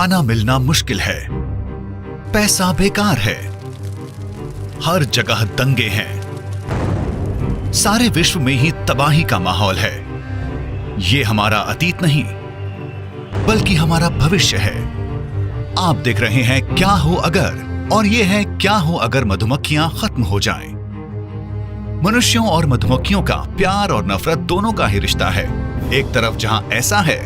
खाना मिलना मुश्किल है, पैसा बेकार है, हर जगह दंगे हैं, सारे विश्व में ही तबाही का माहौल है। ये हमारा अतीत नहीं बल्कि हमारा भविष्य है। आप देख रहे हैं क्या हो अगर, और ये है क्या हो अगर मधुमक्खियां खत्म हो जाएं। मनुष्यों और मधुमक्खियों का प्यार और नफरत दोनों का ही रिश्ता है। एक तरफ जहां ऐसा है,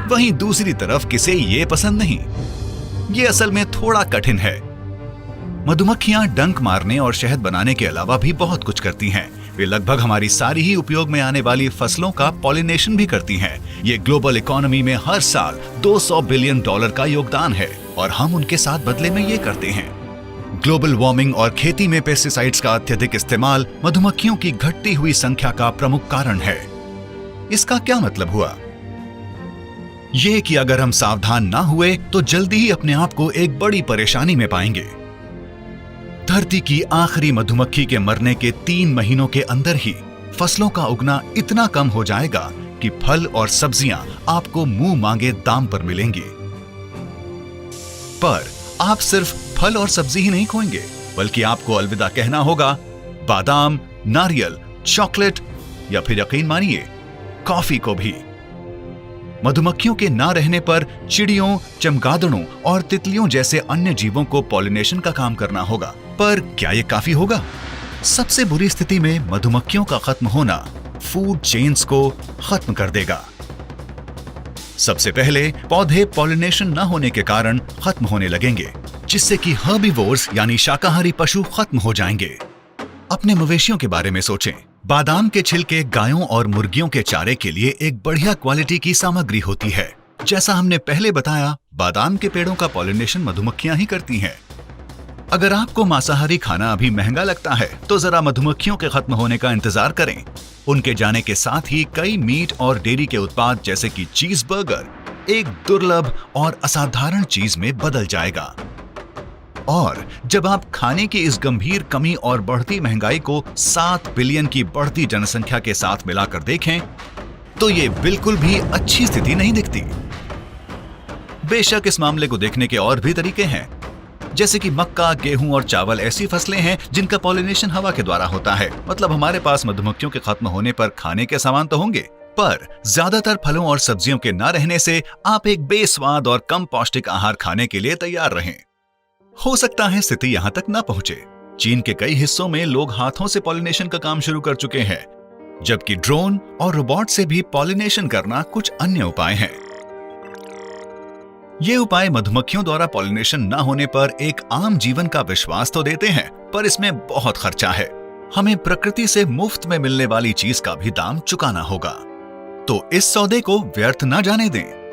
वहीं दूसरी तरफ किसे ये पसंद नहीं। ये असल में थोड़ा कठिन है। मधुमक्खियां डंक मारने और शहद बनाने के अलावा भी बहुत कुछ करती हैं। वे लगभग हमारी सारी ही उपयोग में आने वाली फसलों का पॉलिनेशन भी करती हैं। ये ग्लोबल इकोनॉमी में हर साल $200 बिलियन का योगदान है और हम उनके साथ बदले में ये करते हैं। ग्लोबल वार्मिंग और खेती में पेस्टिसाइड्स का अत्यधिक इस्तेमाल मधुमक्खियों की घटती हुई संख्या का प्रमुख कारण है। इसका क्या मतलब हुआ? ये कि अगर हम सावधान ना हुए तो जल्दी ही अपने आप को एक बड़ी परेशानी में पाएंगे। धरती की आखिरी मधुमक्खी के मरने के 3 महीनों के अंदर ही फसलों का उगना इतना कम हो जाएगा कि फल और सब्जियां आपको मुंह मांगे दाम पर मिलेंगी। पर आप सिर्फ फल और सब्जी ही नहीं खोएंगे, बल्कि आपको अलविदा कहना होगा बादाम, नारियल, चॉकलेट या फिर यकीन मानिए कॉफी को भी। मधुमक्खियों के ना रहने पर चिड़ियों, चमगादड़ों और तितलियों जैसे अन्य जीवों को पॉलिनेशन का काम करना होगा। पर क्या ये काफी होगा? सबसे बुरी स्थिति में मधुमक्खियों का खत्म होना फूड चेन्स को खत्म कर देगा। सबसे पहले पौधे पॉलिनेशन न होने के कारण खत्म होने लगेंगे, जिससे कि हर्बिवोर्स यानी शाकाहारी पशु खत्म हो जाएंगे। अपने मवेशियों के बारे में सोचें। बादाम के छिलके गायों और मुर्गियों के चारे के लिए एक बढ़िया क्वालिटी की सामग्री होती है। जैसा हमने पहले बताया, बादाम के पेड़ों का पॉलिनेशन मधुमक्खियां ही करती हैं। अगर आपको मांसाहारी खाना अभी महंगा लगता है तो जरा मधुमक्खियों के खत्म होने का इंतजार करें। उनके जाने के साथ ही कई मीट और डेयरी के उत्पाद जैसे कि चीज बर्गर एक दुर्लभ और असाधारण चीज में बदल जाएगा। और जब आप खाने की इस गंभीर कमी और बढ़ती महंगाई को 7 बिलियन की बढ़ती जनसंख्या के साथ मिलाकर देखें तो ये बिल्कुल भी अच्छी स्थिति नहीं दिखती। बेशक इस मामले को देखने के और भी तरीके हैं, जैसे कि मक्का, गेहूं और चावल ऐसी फसलें हैं जिनका पॉलिनेशन हवा के द्वारा होता है। मतलब हमारे पास मधुमक्खियों के खत्म होने पर खाने के सामान तो होंगे, पर ज्यादातर फलों और सब्जियों के ना रहने से आप एक बेस्वाद और कम पौष्टिक आहार खाने के लिए तैयार रहें। हो सकता है स्थिति यहां तक ना पहुंचे। चीन के कई हिस्सों में लोग हाथों से पॉलिनेशन का काम शुरू कर चुके हैं, जबकि ड्रोन और रोबोट से भी पॉलिनेशन करना कुछ अन्य उपाय हैं। ये उपाय मधुमक्खियों द्वारा पॉलिनेशन न होने पर एक आम जीवन का विश्वास तो देते हैं, पर इसमें बहुत खर्चा है। हमें प्रकृति से मुफ्त में मिलने वाली चीज का भी दाम चुकाना होगा, तो इस सौदे को व्यर्थ न जाने दें।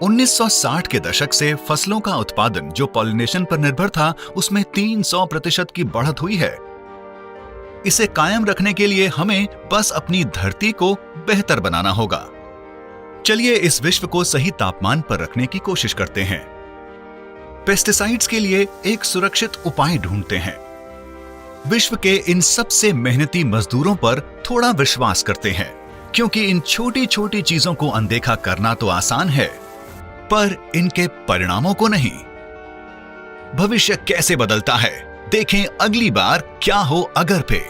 1960 के दशक से फसलों का उत्पादन जो पॉलिनेशन पर निर्भर था, उसमें 300% की बढ़त हुई है। इसे कायम रखने के लिए हमें बस अपनी धरती को बेहतर बनाना होगा। चलिए इस विश्व को सही तापमान पर रखने की कोशिश करते हैं। पेस्टिसाइड्स के लिए एक सुरक्षित उपाय ढूंढते हैं। विश्व के इन सबसे मेहनती मजदूरों पर थोड़ा विश्वास करते हैं, क्योंकि इन छोटी छोटी चीजों को अनदेखा करना तो आसान है, पर इनके परिणामों को नहीं। भविष्य कैसे बदलता है, देखें अगली बार क्या हो अगर पे।